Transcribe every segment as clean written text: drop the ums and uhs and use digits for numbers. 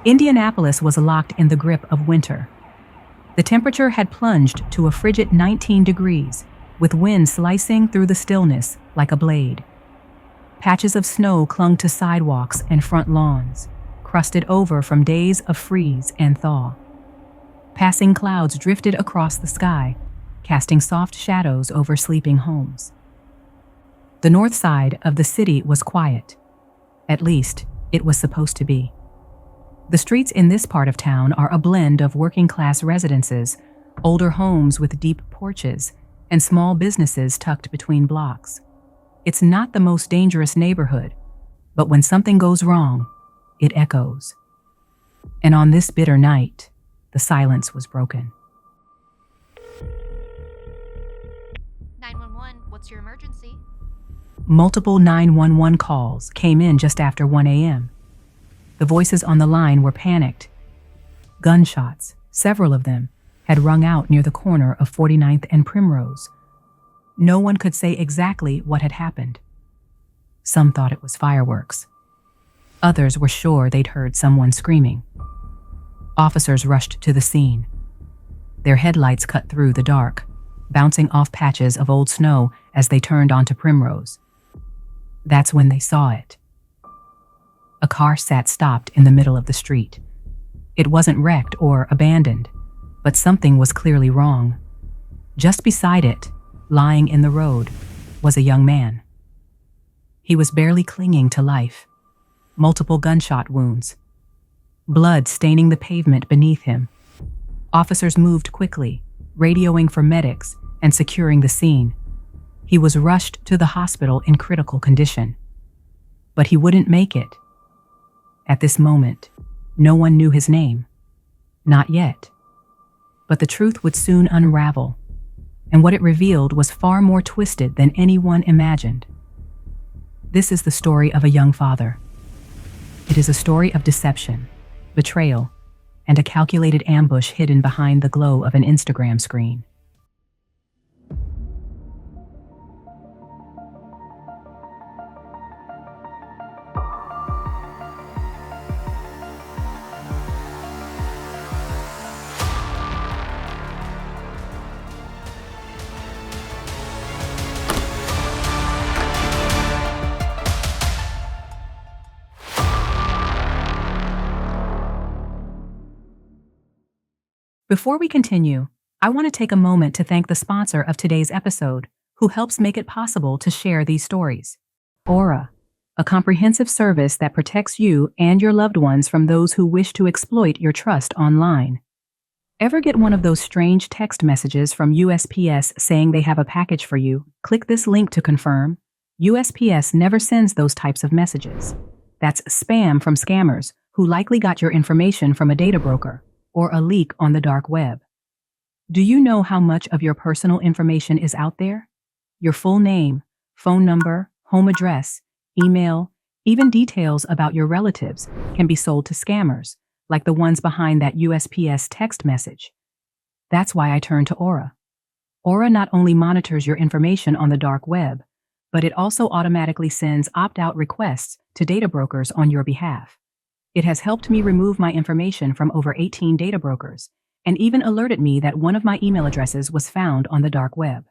Indianapolis was locked in the grip of winter. The temperature had plunged to a frigid 19 degrees, with wind slicing through the stillness like a blade. Patches of snow clung to sidewalks and front lawns, crusted over from days of freeze and thaw. Passing clouds drifted across the sky, casting soft shadows over sleeping homes. The north side of the city was quiet. At least, it was supposed to be. The streets in this part of town are a blend of working-class residences, older homes with deep porches, and small businesses tucked between blocks. It's not the most dangerous neighborhood, but when something goes wrong, it echoes. And on this bitter night, the silence was broken. 911, what's your emergency? Multiple 911 calls came in just after 1 a.m. The voices on the line were panicked. Gunshots, several of them, had rung out near the corner of 49th and Primrose. No one could say exactly what had happened. Some thought it was fireworks. Others were sure they'd heard someone screaming. Officers rushed to the scene. Their headlights cut through the dark, bouncing off patches of old snow as they turned onto Primrose. That's when they saw it. A car sat stopped in the middle of the street. It wasn't wrecked or abandoned, but something was clearly wrong. Just beside it, lying in the road, was a young man. He was barely clinging to life. Multiple gunshot wounds. Blood staining the pavement beneath him. Officers moved quickly, radioing for medics and securing the scene. He was rushed to the hospital in critical condition. But he wouldn't make it. At this moment, no one knew his name. Not yet. But the truth would soon unravel, and what it revealed was far more twisted than anyone imagined. This is the story of a young father. It is a story of deception, betrayal, and a calculated ambush hidden behind the glow of an Instagram screen. Before we continue, I want to take a moment to thank the sponsor of today's episode, who helps make it possible to share these stories. Aura, a comprehensive service that protects you and your loved ones from those who wish to exploit your trust online. Ever get one of those strange text messages from USPS saying they have a package for you? Click this link to confirm. USPS never sends those types of messages. That's spam from scammers who likely got your information from a data broker or a leak on the dark web. Do you know how much of your personal information is out there? Your full name, phone number, home address, email, even details about your relatives can be sold to scammers, like the ones behind that USPS text message. That's why I turned to Aura. Aura not only monitors your information on the dark web, but it also automatically sends opt-out requests to data brokers on your behalf. It has helped me remove my information from over 18 data brokers, and even alerted me that one of my email addresses was found on the dark web.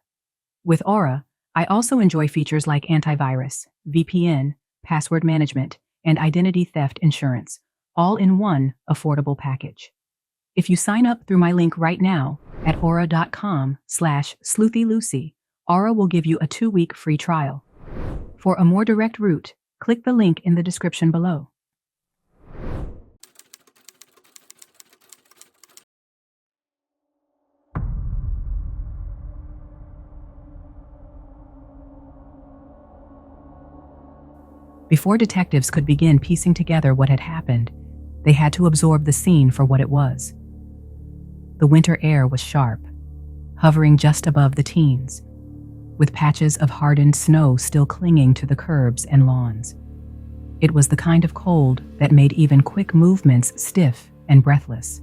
With Aura, I also enjoy features like antivirus, VPN, password management, and identity theft insurance, all in one affordable package. If you sign up through my link right now at aura.com/sleuthylucy, Aura will give you a 2-week free trial. For a more direct route, click the link in the description below. Before detectives could begin piecing together what had happened, they had to absorb the scene for what it was. The winter air was sharp, hovering just above the teens, with patches of hardened snow still clinging to the curbs and lawns. It was the kind of cold that made even quick movements stiff and breathless.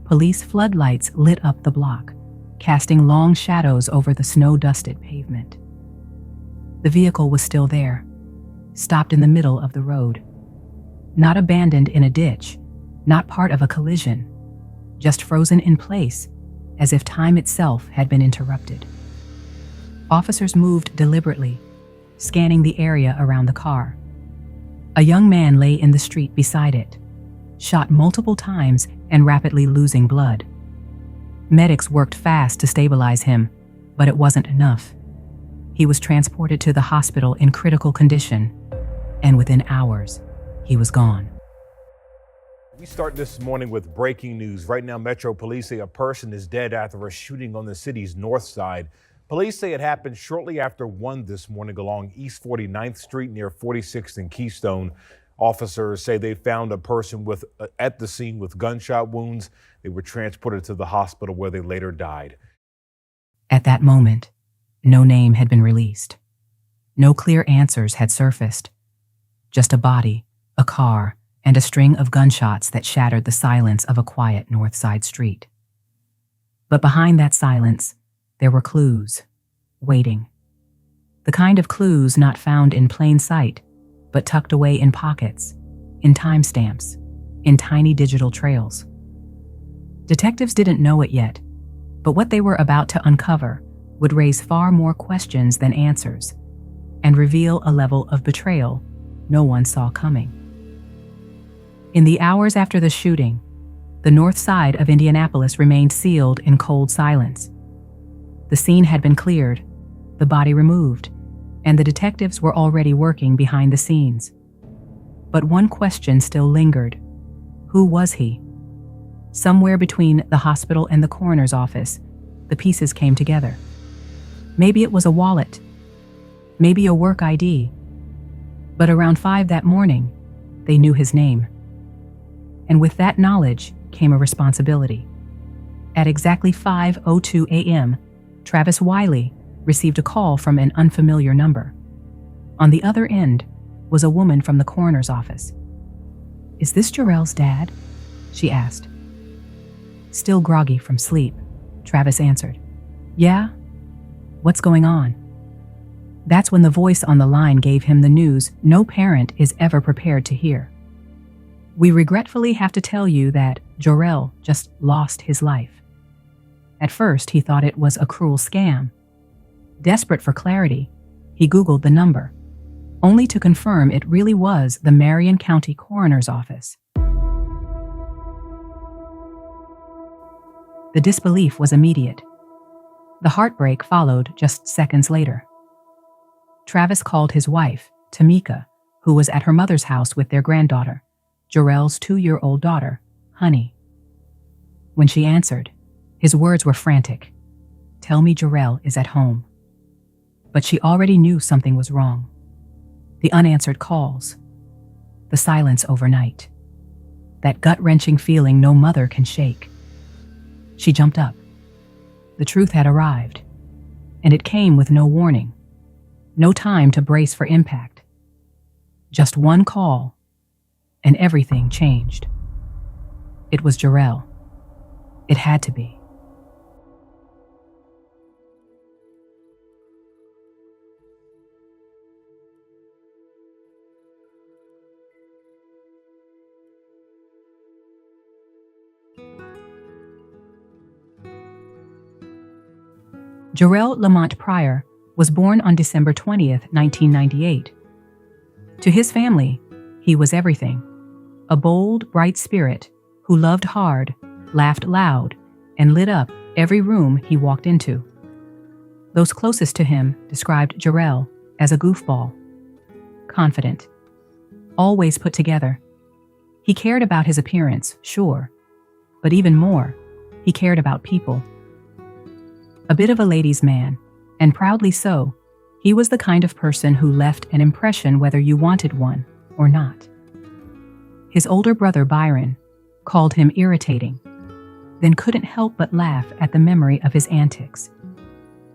Police floodlights lit up the block, casting long shadows over the snow-dusted pavement. The vehicle was still there, stopped in the middle of the road. Not abandoned in a ditch, not part of a collision, just frozen in place, as if time itself had been interrupted. Officers moved deliberately, scanning the area around the car. A young man lay in the street beside it, shot multiple times and rapidly losing blood. Medics worked fast to stabilize him, but it wasn't enough. He was transported to the hospital in critical condition, and within hours, he was gone. We start this morning with breaking news. Right now, Metro Police say a person is dead after a shooting on the city's north side. Police say it happened shortly after 1 this morning along East 49th Street near 46th and Keystone. Officers say they found a person at the scene with gunshot wounds. They were transported to the hospital where they later died. At that moment, no name had been released. No clear answers had surfaced. Just a body, a car, and a string of gunshots that shattered the silence of a quiet North Side street. But behind that silence, there were clues, waiting. The kind of clues not found in plain sight, but tucked away in pockets, in timestamps, in tiny digital trails. Detectives didn't know it yet, but what they were about to uncover would raise far more questions than answers, and reveal a level of betrayal no one saw coming. In the hours after the shooting, the north side of Indianapolis remained sealed in cold silence. The scene had been cleared, the body removed, and the detectives were already working behind the scenes. But one question still lingered. Who was he? Somewhere between the hospital and the coroner's office, the pieces came together. Maybe it was a wallet, maybe a work ID. But around 5 that morning, they knew his name. And with that knowledge came a responsibility. At exactly 5:02 a.m., Travis Wiley received a call from an unfamiliar number. On the other end was a woman from the coroner's office. "Is this Jarrell's dad?" she asked. Still groggy from sleep, Travis answered, "Yeah? What's going on?" That's when the voice on the line gave him the news no parent is ever prepared to hear. "We regretfully have to tell you that Jarrell just lost his life." At first, he thought it was a cruel scam. Desperate for clarity, he Googled the number, only to confirm it really was the Marion County Coroner's Office. The disbelief was immediate. The heartbreak followed just seconds later. Travis called his wife, Tamika, who was at her mother's house with their granddaughter, Jarrell's 2-year-old daughter, Honey. When she answered, his words were frantic. "Tell me Jarrell is at home." But she already knew something was wrong. The unanswered calls, the silence overnight, that gut-wrenching feeling no mother can shake. She jumped up. The truth had arrived, and it came with no warning, no time to brace for impact. Just one call, and everything changed. It was Jarrell. It had to be. Jarrell Lamont Pryor was born on December 20th, 1998. To his family, he was everything. A bold, bright spirit who loved hard, laughed loud, and lit up every room he walked into. Those closest to him described Jarrell as a goofball, confident, always put together. He cared about his appearance, sure, but even more, he cared about people. A bit of a ladies' man, and proudly so, he was the kind of person who left an impression whether you wanted one or not. His older brother Byron called him irritating, then couldn't help but laugh at the memory of his antics.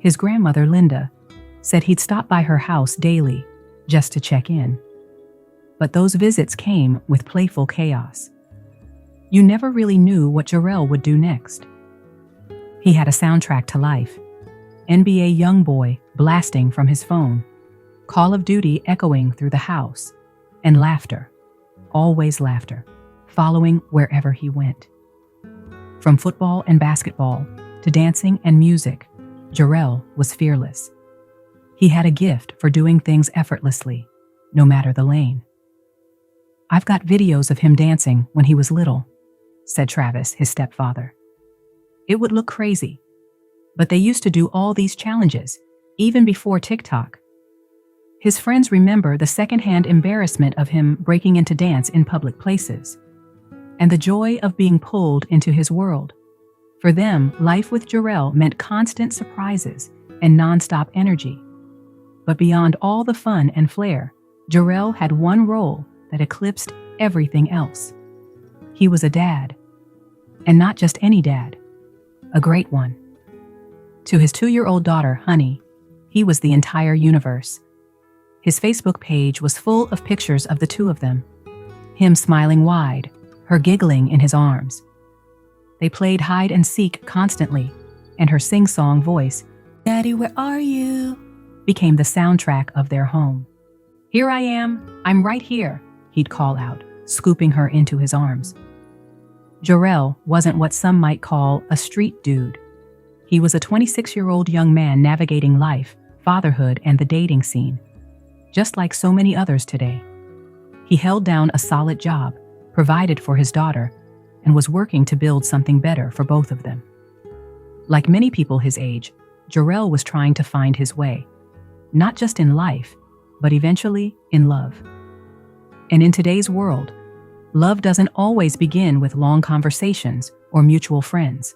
His grandmother Linda said he'd stop by her house daily just to check in. But those visits came with playful chaos. You never really knew what Jarrell would do next. He had a soundtrack to life. NBA YoungBoy blasting from his phone, Call of Duty echoing through the house, and laughter, always laughter, following wherever he went. From football and basketball to dancing and music, Jarrell was fearless. He had a gift for doing things effortlessly, no matter the lane. "I've got videos of him dancing when he was little," said Travis, his stepfather. "It would look crazy, but they used to do all these challenges, even before TikTok." His friends remember the secondhand embarrassment of him breaking into dance in public places, and the joy of being pulled into his world. For them, life with Jarrell meant constant surprises and nonstop energy. But beyond all the fun and flair, Jarrell had one role that eclipsed everything else. He was a dad, and not just any dad, a great one. To his 2-year-old daughter, Honey, he was the entire universe. His Facebook page was full of pictures of the two of them, him smiling wide, her giggling in his arms. They played hide and seek constantly, and her sing-song voice, "Daddy, where are you?" became the soundtrack of their home. "Here I am, I'm right here," he'd call out, scooping her into his arms. Jarrell wasn't what some might call a street dude. He was a 26-year-old young man navigating life, fatherhood, and the dating scene, just like so many others today. He held down a solid job, provided for his daughter, and was working to build something better for both of them. Like many people his age, Jarrell was trying to find his way, not just in life, but eventually in love. And in today's world, love doesn't always begin with long conversations or mutual friends.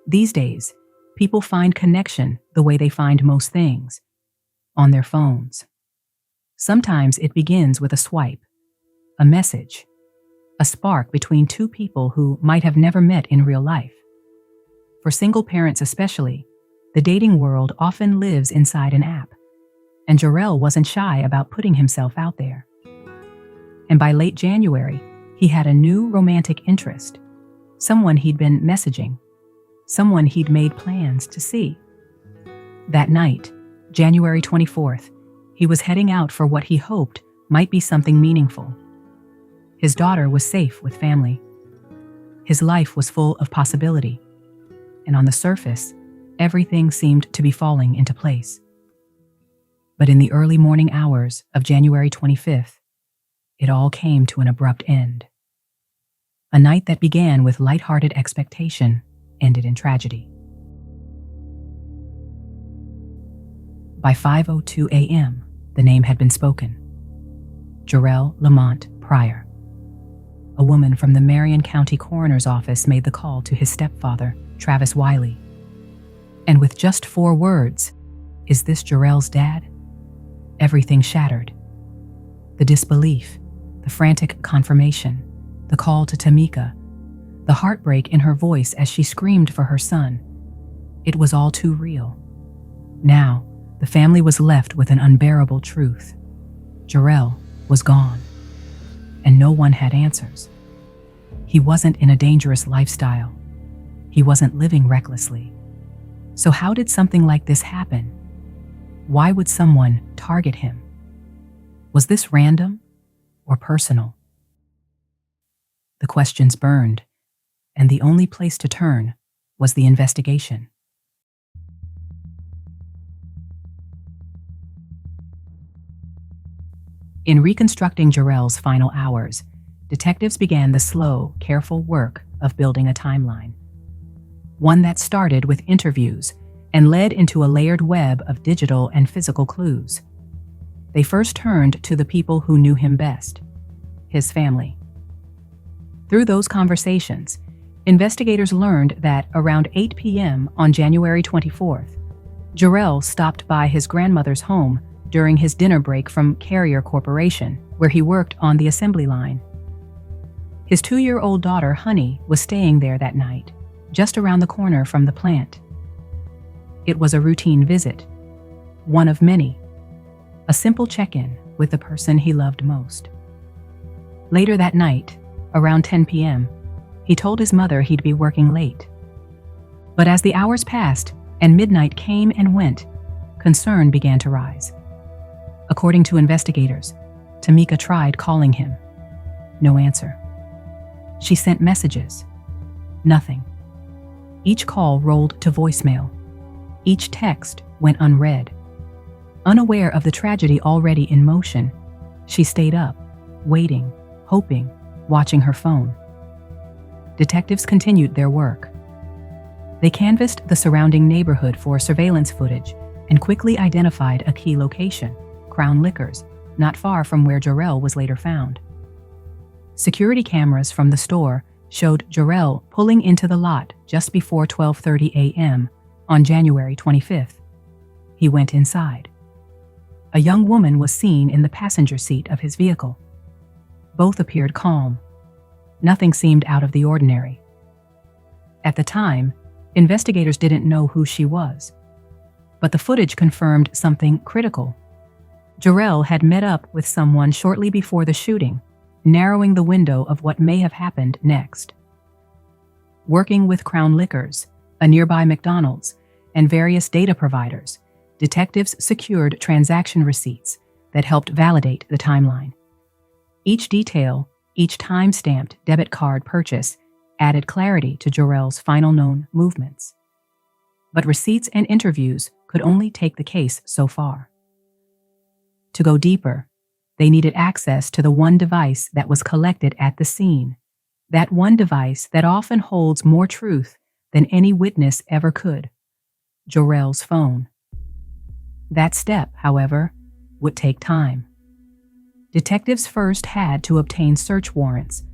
These days, people find connection the way they find most things, on their phones. Sometimes it begins with a swipe, a message, a spark between two people who might have never met in real life. For single parents especially, the dating world often lives inside an app, and Jarrell wasn't shy about putting himself out there. And by late January, he had a new romantic interest, someone he'd been messaging, someone he'd made plans to see. That night, January 24th, he was heading out for what he hoped might be something meaningful. His daughter was safe with family. His life was full of possibility, and on the surface, everything seemed to be falling into place. But in the early morning hours of January 25th, it all came to an abrupt end. A night that began with lighthearted expectation ended in tragedy. By 5:02 a.m., the name had been spoken. Jarrell Pryor. A woman from the Marion County Coroner's Office made the call to his stepfather, Travis Wiley. And with just 4 words, "Is this Jarrell's dad?" everything shattered. The disbelief, the frantic confirmation, the call to Tamika, the heartbreak in her voice as she screamed for her son. It was all too real. Now, the family was left with an unbearable truth. Jarrell was gone, and no one had answers. He wasn't in a dangerous lifestyle. He wasn't living recklessly. So how did something like this happen? Why would someone target him? Was this random or personal? The questions burned, and the only place to turn was the investigation. In reconstructing Jarrell's final hours, detectives began the slow, careful work of building a timeline. One that started with interviews and led into a layered web of digital and physical clues. They first turned to the people who knew him best, his family. Through those conversations, investigators learned that around 8 p.m. on January 24th, Jarrell stopped by his grandmother's home during his dinner break from Carrier Corporation, where he worked on the assembly line. His 2-year-old daughter, Honey, was staying there that night, just around the corner from the plant. It was a routine visit, one of many, a simple check-in with the person he loved most. Later that night, around 10 p.m., he told his mother he'd be working late. But as the hours passed and midnight came and went, concern began to rise. According to investigators, Tamika tried calling him. No answer. She sent messages. Nothing. Each call rolled to voicemail. Each text went unread. Unaware of the tragedy already in motion, she stayed up, waiting, hoping, watching her phone. Detectives continued their work. They canvassed the surrounding neighborhood for surveillance footage and quickly identified a key location, Crown Liquors, not far from where Jarrell was later found. Security cameras from the store showed Jarrell pulling into the lot just before 12:30 a.m. on January 25th. He went inside. A young woman was seen in the passenger seat of his vehicle. Both appeared calm. Nothing seemed out of the ordinary. At the time, investigators didn't know who she was. But the footage confirmed something critical. Jarrell had met up with someone shortly before the shooting, narrowing the window of what may have happened next. Working with Crown Liquors, a nearby McDonald's, and various data providers, detectives secured transaction receipts that helped validate the timeline. Each detail, each time-stamped debit card purchase added clarity to Jarrell's final known movements. But receipts and interviews could only take the case so far. To go deeper, they needed access to the one device that was collected at the scene, that one device that often holds more truth than any witness ever could, Jarrell's phone. That step, however, would take time. Detectives first had to obtain search warrants,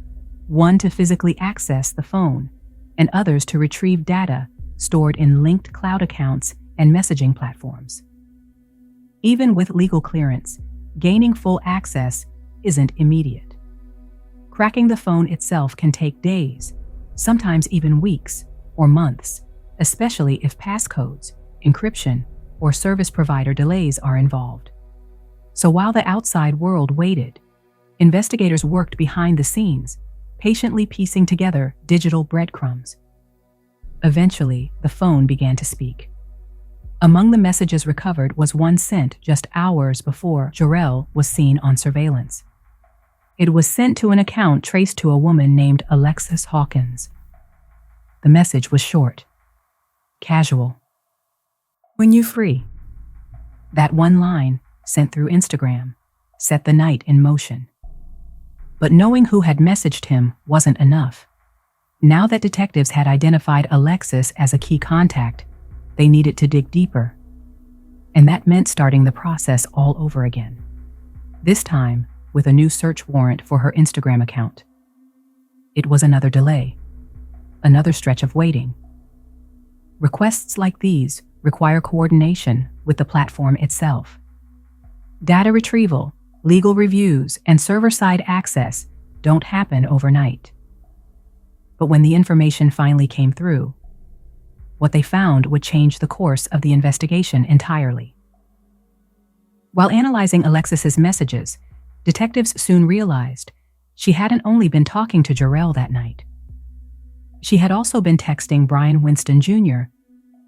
one to physically access the phone, and others to retrieve data stored in linked cloud accounts and messaging platforms. Even with legal clearance, gaining full access isn't immediate. Cracking the phone itself can take days, sometimes even weeks or months, especially if passcodes, encryption, or service provider delays are involved. So while the outside world waited, investigators worked behind the scenes, patiently piecing together digital breadcrumbs. Eventually, the phone began to speak. Among the messages recovered was one sent just hours before Jarrell was seen on surveillance. It was sent to an account traced to a woman named Alexis Hawkins. The message was short, casual. "When you free." That one line, sent through Instagram, set the night in motion. But knowing who had messaged him wasn't enough. Now that detectives had identified Alexis as a key contact, they needed to dig deeper. And that meant starting the process all over again. This time, with a new search warrant for her Instagram account. It was another delay, another stretch of waiting. Requests like these require coordination with the platform itself. Data retrieval, legal reviews, and server-side access don't happen overnight. But when the information finally came through, what they found would change the course of the investigation entirely. While analyzing Alexis's messages, detectives soon realized she hadn't only been talking to Jarrell that night. She had also been texting Brian Winston Jr.,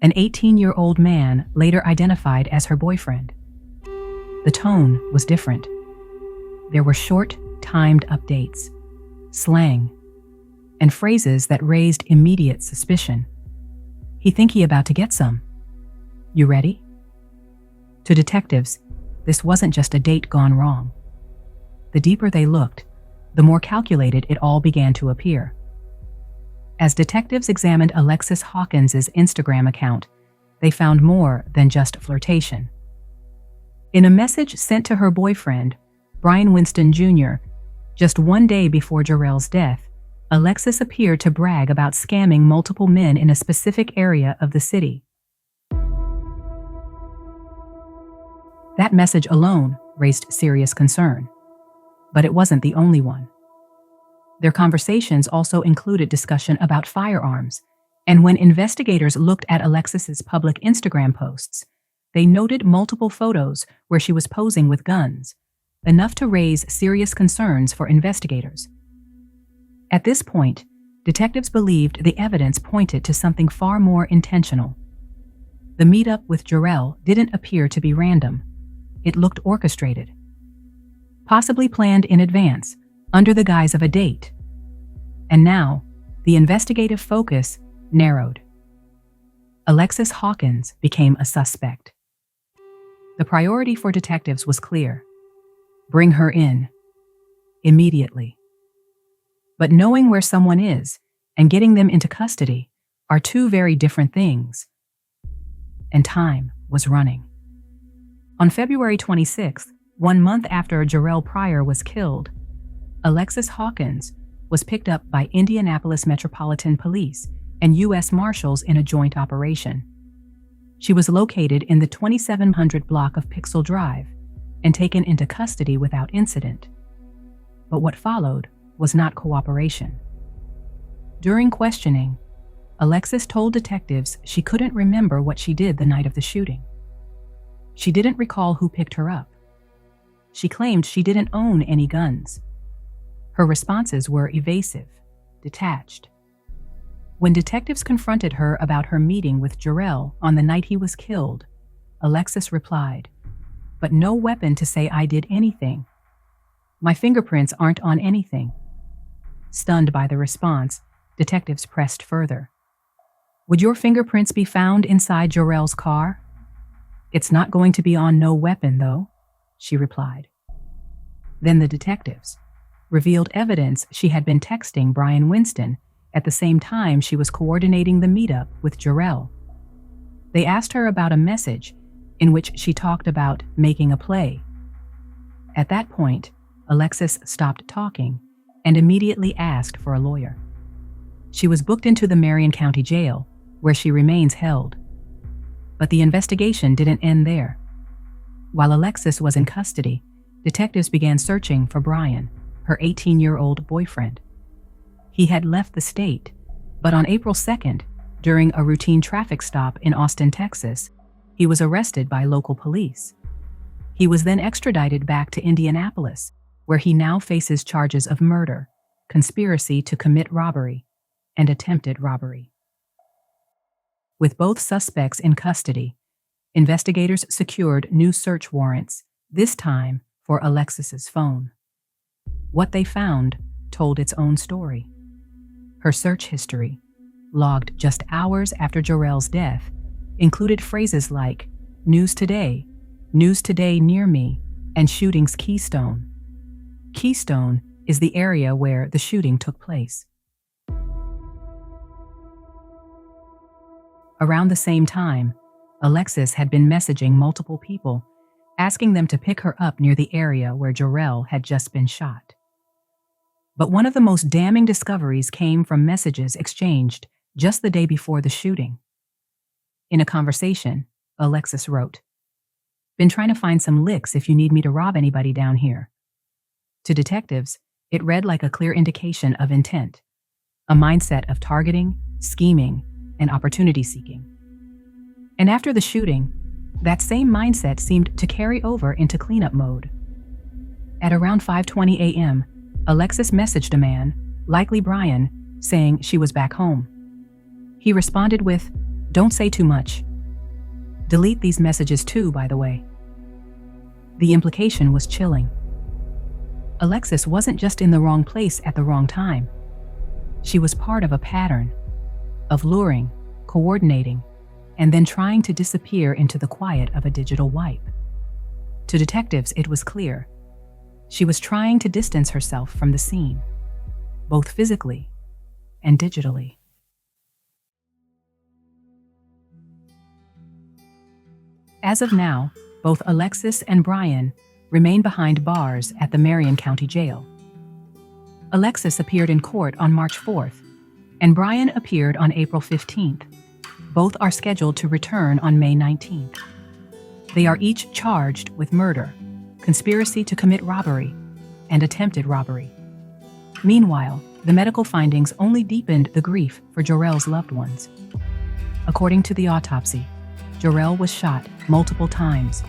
an 18-year-old man later identified as her boyfriend. The tone was different. There were short, timed updates, slang, and phrases that raised immediate suspicion. "He think he about to get some. You ready?" To detectives, this wasn't just a date gone wrong. The deeper they looked, the more calculated it all began to appear. As detectives examined Alexis Hawkins' Instagram account, they found more than just flirtation. In a message sent to her boyfriend, Brian Winston Jr., just one day before Jarrell's death, Alexis appeared to brag about scamming multiple men in a specific area of the city. That message alone raised serious concern. But it wasn't the only one. Their conversations also included discussion about firearms, and when investigators looked at Alexis's public Instagram posts, they noted multiple photos where she was posing with guns, enough to raise serious concerns for investigators. At this point, detectives believed the evidence pointed to something far more intentional. The meetup with Jarrell didn't appear to be random. It looked orchestrated, possibly planned in advance, under the guise of a date. And now, the investigative focus narrowed. Alexis Hawkins became a suspect. The priority for detectives was clear: bring her in immediately. But knowing where someone is and getting them into custody are two very different things. And time was running. On February 26th, 1 month after Jarrell Pryor was killed, Alexis Hawkins was picked up by Indianapolis Metropolitan Police and U.S. Marshals in a joint operation. She was located in the 2700 block of Pixel Drive and taken into custody without incident. But what followed was not cooperation. During questioning, Alexis told detectives she couldn't remember what she did the night of the shooting. She didn't recall who picked her up. She claimed she didn't own any guns. Her responses were evasive, detached. When detectives confronted her about her meeting with Jarrell on the night he was killed, Alexis replied, "But no weapon to say I did anything. My fingerprints aren't on anything." Stunned by the response, detectives pressed further. "Would your fingerprints be found inside Jarrell's car?" "It's not going to be on no weapon, though," she replied. Then the detectives revealed evidence she had been texting Brian Winston at the same time she was coordinating the meetup with Jarrell. They asked her about a message in which she talked about making a play. At that point, Alexis stopped talking and immediately asked for a lawyer. She was booked into the Marion County Jail, where she remains held. But the investigation didn't end there. While Alexis was in custody, detectives began searching for Brian, her 18-year-old boyfriend. He had left the state, but on April 2nd, during a routine traffic stop in Austin, Texas, he was arrested by local police. He was then extradited back to Indianapolis, where he now faces charges of murder, conspiracy to commit robbery, and attempted robbery. With both suspects in custody, investigators secured new search warrants, this time for Alexis's phone. What they found told its own story. Her search history, logged just hours after Jarrell's death, included phrases like news today near me, and shooting's Keystone. Keystone is the area where the shooting took place. Around the same time, Alexis had been messaging multiple people, asking them to pick her up near the area where Jarrell had just been shot. But one of the most damning discoveries came from messages exchanged just the day before the shooting. In a conversation, Alexis wrote, "Been trying to find some licks if you need me to rob anybody down here." To detectives, it read like a clear indication of intent, a mindset of targeting, scheming, and opportunity seeking. And after the shooting, that same mindset seemed to carry over into cleanup mode. At around 5:20 a.m., Alexis messaged a man, likely Brian, saying she was back home. He responded with, "Don't say too much." Delete these messages too, by the way. The implication was chilling. Alexis wasn't just in the wrong place at the wrong time. She was part of a pattern of luring, coordinating, and then trying to disappear into the quiet of a digital wipe. To detectives, it was clear. She was trying to distance herself from the scene, both physically and digitally. As of now, both Alexis and Brian remain behind bars at the Marion County Jail. Alexis appeared in court on March 4th, and Brian appeared on April 15th. Both are scheduled to return on May 19th. They are each charged with murder, conspiracy to commit robbery, and attempted robbery. Meanwhile, the medical findings only deepened the grief for Jarrell's loved ones. According to the autopsy, Jarrell was shot multiple times,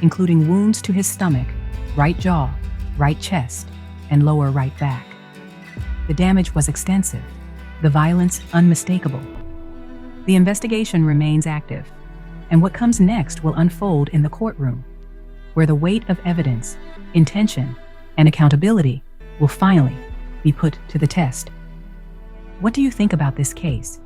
including wounds to his stomach, right jaw, right chest, and lower right back. The damage was extensive, the violence unmistakable. The investigation remains active, and what comes next will unfold in the courtroom, where the weight of evidence, intention, and accountability will finally be put to the test. What do you think about this case?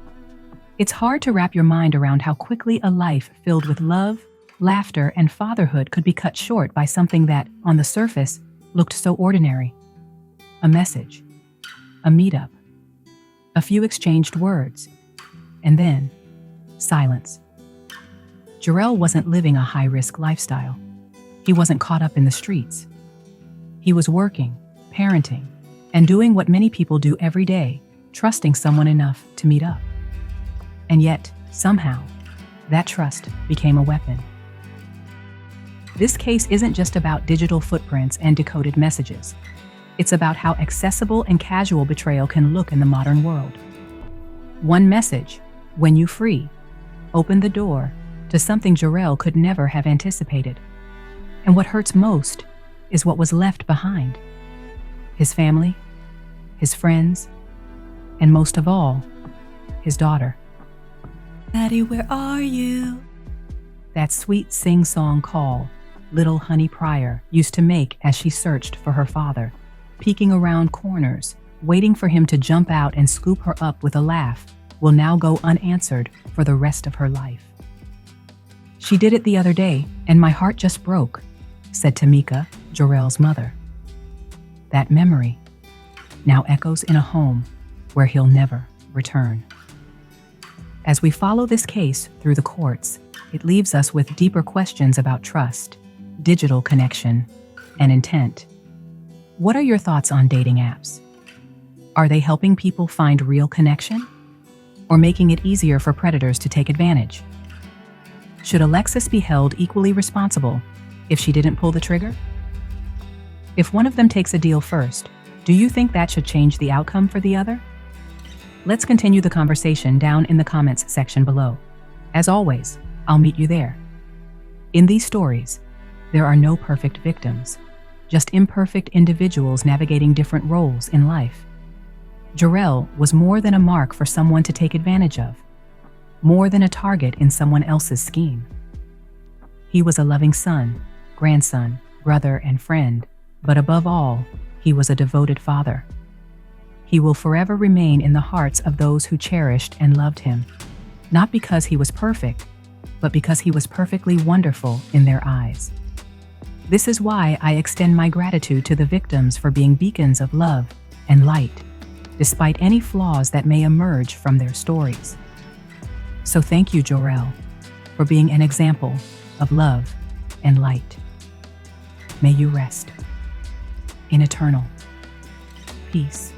It's hard to wrap your mind around how quickly a life filled with love, laughter, and fatherhood could be cut short by something that, on the surface, looked so ordinary. A message, a meetup, a few exchanged words, and then silence. Jarrell wasn't living a high-risk lifestyle. He wasn't caught up in the streets. He was working, parenting, and doing what many people do every day, trusting someone enough to meet up. And yet, somehow, that trust became a weapon. This case isn't just about digital footprints and decoded messages. It's about how accessible and casual betrayal can look in the modern world. One message, "When you free," opened the door to something Jarrell could never have anticipated. And what hurts most is what was left behind. His family, his friends, and most of all, his daughter. "Daddy, where are you?" That sweet sing-song call little Honey Pryor used to make as she searched for her father, peeking around corners, waiting for him to jump out and scoop her up with a laugh, will now go unanswered for the rest of her life. "She did it the other day, and my heart just broke," said Tamika, Jarrell's mother. That memory now echoes in a home where he'll never return. As we follow this case through the courts, it leaves us with deeper questions about trust, digital connection, and intent. What are your thoughts on dating apps? Are they helping people find real connection, or making it easier for predators to take advantage? Should Alexis be held equally responsible if she didn't pull the trigger? If one of them takes a deal first, do you think that should change the outcome for the other? Let's continue the conversation down in the comments section below. As always, I'll meet you there. In these stories, there are no perfect victims, just imperfect individuals navigating different roles in life. Jarrell was more than a mark for someone to take advantage of, more than a target in someone else's scheme. He was a loving son, grandson, brother, and friend, but above all, he was a devoted father. He will forever remain in the hearts of those who cherished and loved him, not because he was perfect, but because he was perfectly wonderful in their eyes. This is why I extend my gratitude to the victims for being beacons of love and light, despite any flaws that may emerge from their stories. So thank you, Jarrell, for being an example of love and light. May you rest in eternal peace.